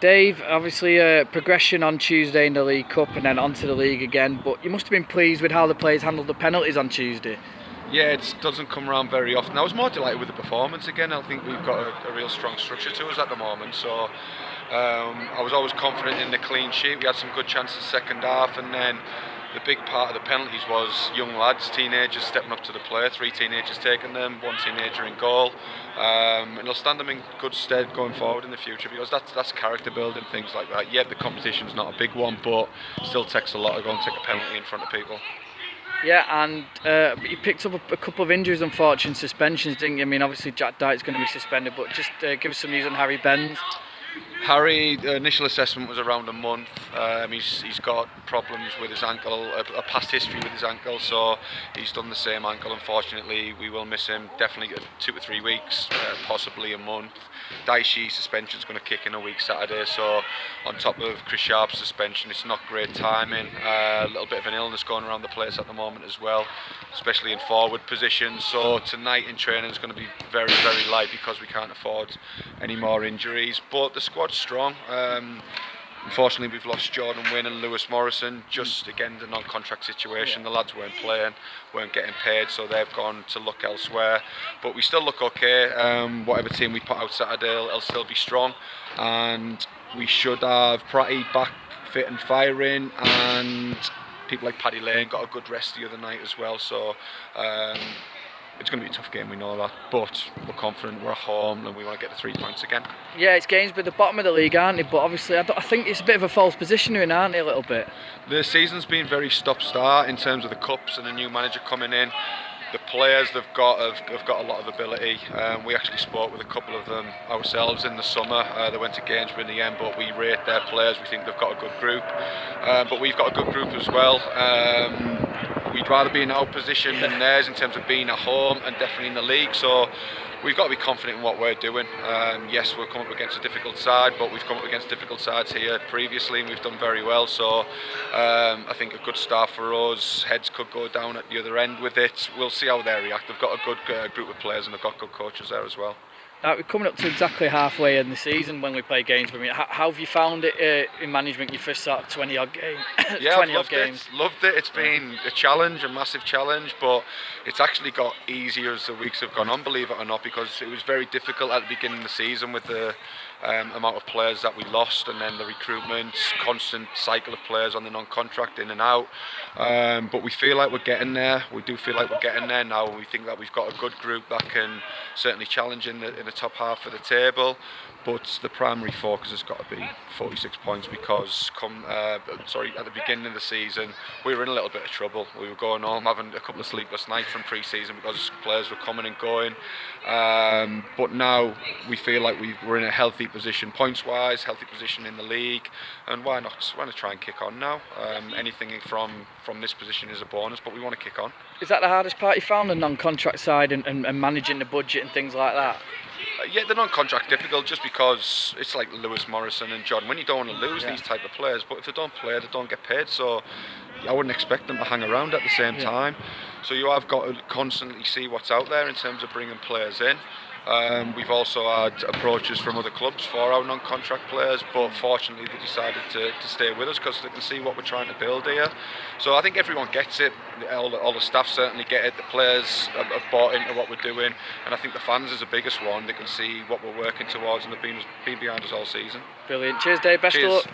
Dave, obviously progression on Tuesday in the League Cup and then onto the league again, but you must have been pleased with how the players handled the penalties on Tuesday. Yeah, it doesn't come around very often. I was more delighted with the performance again. I think we've got a real strong structure to us at the moment, so I was always confident in the clean sheet. We had some good chances second half, and then the big part of the penalties was young lads, teenagers stepping up to the plate, 3 teenagers taking them, 1 teenager in goal. And it'll stand them in good stead going forward in the future, because that's character building, things like that. Yeah, the competition's not a big one, but still takes a lot to go and take a penalty in front of people. Yeah, and you picked up a couple of injuries, unfortunate suspensions, didn't you? I mean, obviously Jack Dyke's going to be suspended, but just give us some news on Harry Benz. Harry, the initial assessment was around a month. He's got problems with his ankle, a past history with his ankle, so he's done the same ankle. Unfortunately, we will miss him definitely 2 to 3 weeks, possibly a month. Daichi's suspension is going to kick in a week Saturday, so on top of Chris Sharp's suspension, it's not great timing. A little bit of an illness going around the place at the moment as well, especially in forward positions. So tonight in training is going to be very, very light because we can't afford any more injuries. But the squad's strong. Unfortunately, we've lost Jordan Wynn and Lewis Morrison. Just again, the non-contract situation. The lads weren't playing, weren't getting paid, so they've gone to look elsewhere. But we still look okay. Whatever team we put out Saturday, it'll still be strong, and we should have Pratty back fit and firing, and people like Paddy Lane got a good rest the other night as well. So it's going to be a tough game, we know that, but we're confident, we're at home, and we want to get the 3 points again. Yeah, it's Gainsborough at the bottom of the league, aren't they? But obviously, I think it's a bit of a false positioning, aren't they, a little bit? The season's been very stop-start in terms of the cups and a new manager coming in. The players they've got have got a lot of ability. We actually spoke with a couple of them ourselves in the summer. They went to Gainsborough in the end, but we rate their players. We think they've got a good group, but we've got a good group as well. We'd rather be in our position than theirs in terms of being at home and definitely in the league. So we've got to be confident in what we're doing. Yes, we'll come up against a difficult side, but we've come up against difficult sides here previously and we've done very well. So I think a good start for us. Heads could go down at the other end with it. We'll see how they react. They've got a good group of players and they've got good coaches there as well. We're coming up to exactly halfway in the season when we play Gainsborough. I mean, how have you found it in management? Your first sort of 20-odd game, yeah, 20-odd games. Loved it. It's been a challenge, a massive challenge, but it's actually got easier as the weeks have gone on, believe it or not, because it was very difficult at the beginning of the season with the amount of players that we lost, and then the recruitment, constant cycle of players on the non-contract in and out. But we feel like we're getting there. We do feel like we're getting there now, and we think that we've got a good group that can certainly challenge in the top half of the table. But the primary focus has got to be 46 points, because at the beginning of the season we were in a little bit of trouble. We were going home having a couple of sleepless nights from pre-season because players were coming and going. But now we feel like we're in a healthy position points-wise, healthy position in the league, and why not try and kick on now? Anything from this position is a bonus, but we want to kick on. Is that the hardest part you found, the non-contract side and managing the budget and things like that? Yeah, the non-contract difficult just because it's like Lewis Morrison and John. When you don't want to lose these type of players, but if they don't play, they don't get paid. So I wouldn't expect them to hang around at the same time. So you have got to constantly see what's out there in terms of bringing players in. We've also had approaches from other clubs for our non-contract players, but fortunately they decided to stay with us because they can see what we're trying to build here. So I think everyone gets it. All the staff certainly get it. The players have bought into what we're doing, and I think the fans is the biggest one. They can see what we're working towards, and they've been behind us all season. Brilliant. Cheers, Dave. Best of luck.